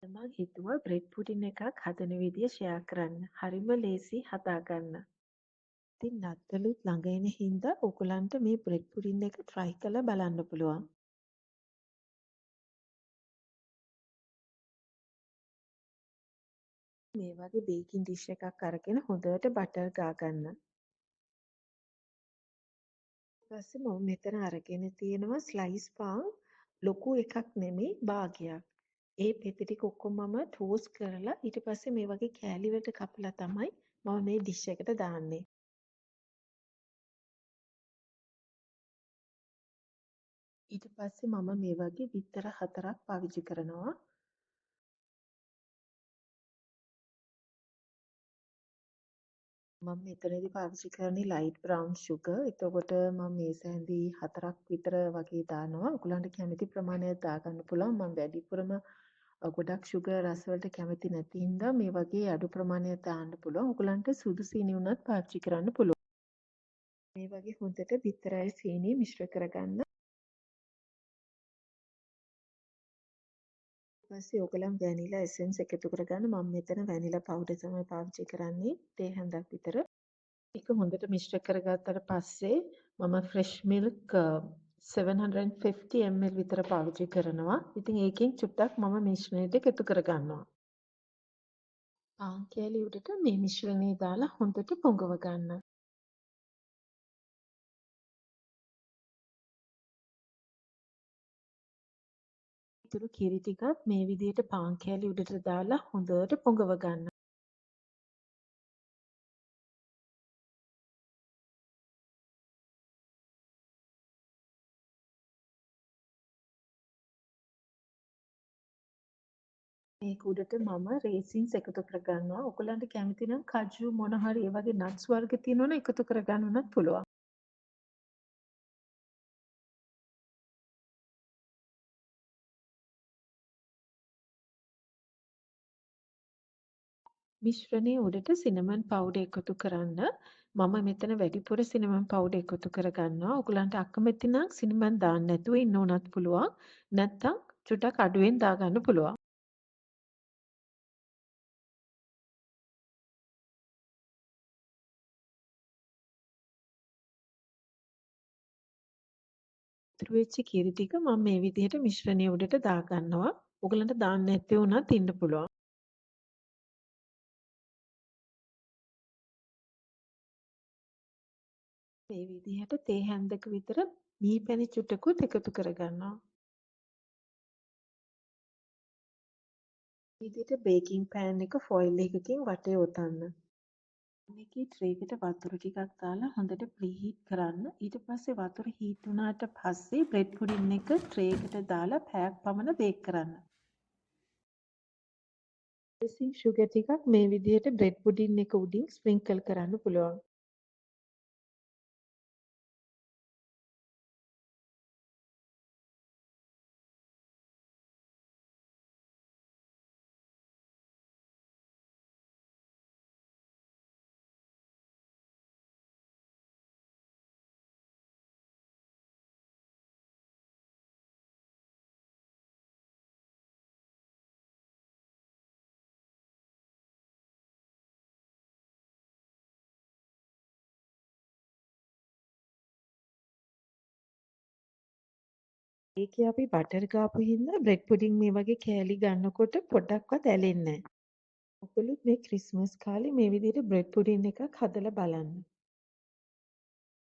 මං හිතුවා bread pudding එකක් හදන විදිය ෂෙයා කරන්න. හරිම ලේසි හදාගන්න. ඉතින් නත්තලුත් ළඟ එන හින්දා ඔයගලන්ට මේ බ්‍රෙඩ් පුඩින් එක try කරලා බලන්න පුළුවන්. මේ වගේ බේකින් ඩිෂ් එකක් අරගෙන හොඳට බටර් ගා ගන්න. ඊට පස්සේ මම මෙතන අරගෙන තියෙනවා ස්ලයිස් පාන් ලොකු එකක් නෙමෙයි භාගයක්. ඒ පෙති ටික ඔක්කොම මම ටෝස්ට් කරලා ඊට පස්සේ මේ වගේ කෑලි වලට කපලා තමයි මම මේ ඩිෂ් එකට දාන්නේ. ඊට පස්සේ මම මේ වගේ බිත්තර 4ක් පාවිච්චි කරනවා. මම මෙතනදී පාවිච්චි කරන්නේ ලයිට් බ්‍රවුන් සුගර්. එතකොට මම මේ සැඳි 4ක් විතර වගේ දානවා. ඔයගලන්ට කැමති ප්‍රමාණයක් දාගන්න පුළුවන්. මම වැඩිපුරම ගොඩක් සුගර් රසවලට කැමති නැති හින්දා මේ වගේ අඩු ප්‍රමාණයක් දාන්න පුළුවන්. ඔයගලන්ට සුදු සීනි උනත් පාවිච්චි කරන්න පුළුවන්. මේ වගේ හොඳට බිත්තරයි සීනි මිශ්‍ර කරගන්න. ඊට පස්සේ ඔයගලන් වැනිලා එසෙන්ස් එකතු කරගන්න. මම මෙතන වැනිලා පවුඩර් තමයි පාවිච්චි කරන්නේ. තේ හැන්දක් විතර. ඒක හොඳට මිශ්‍ර කරගත්තට පස්සේ මම ෆ්‍රෙෂ් මිල්ක් 750 ml විතර පාවිච්චි කරනවා. ඉතින් ඒකෙන් චුට්ටක් මම මිශ්‍රණයට එකතු කරගන්නවා. පාන් කෑලි උඩට මේ මිශ්‍රණය දාලා හොඳට පොඟව ගන්න. ඉතුරු කිරි ටිකත් මේ විදිහට පාන් කෑලි උඩට දාලා හොඳට පොඟව ගන්න. මේක උඩට මම රේසින්ස් එකතු කරගන්නවා. ඔයගලන්ට කැමති නම් කජු මොන හරි ඒ වගේ නට්ස් වර්ග තියෙනවනේ එකතු කරගන්න උනත් පුළුවන්. මිශ්‍රණයේ උඩට සිනමන් පවුඩර් එකතු කරන්න. මම මෙතන වැඩිපුර සිනමන් පවුඩර් එකතු කරගන්නවා. ඔයගලන්ට අකමැති නම් සිනමන් දාන්න නැතුව ඉන්න උනත් පුළුවන්. නැත්නම් චුට්ටක් අඩුවෙන් දාගන්න පුළුවන්. ඉතුරු වෙච්ච කිරි ටික මම මේ විදිහට මිශ්‍රණයේ උඩට දාගන්නවා. ඔයගලන්ට දාන්න නැති උනත් ඉන්න පුළුවන්. මේ විදිහට තේ හැන්දක විතර මී පැණි චුට්ටකුත් එකතු කරගන්නවා. මේ විදිහට බේකින් පෑන් එක ෆොයිල් එකකින් වටේ ඔතන්න. මේකේ ට්‍රේ එකට වතුර ටිකක් දාලා හොඳට ප්‍රීහීට් කරන්න. ඊට පස්සේ වතුර හීට් වුණාට පස්සේ බ්‍රෙඩ් පුඩින් එක ට්‍රේ එකට දාලා පැයක් පමණ බේක් කරන්න. ඩ්‍රෙසින් සුගර් ටිකක් මේ විදිහට බ්‍රෙඩ් පුඩින් එක උඩින් ස්ප්‍රින්කල් කරන්න පුළුවන්. ඒකේ අපි බටර් ගාපු හින්දා බ්‍රෙඩ් පුඩින් මේ වගේ කෑලි ගන්නකොට පොඩ්ඩක්වත් ඇලෙන්නේ නැහැ. ඔයගොල්ලෝ මේ ක්‍රිස්මස් කාලේ මේ විදිහට බ්‍රෙඩ් පුඩින් එකක් හදලා බලන්න.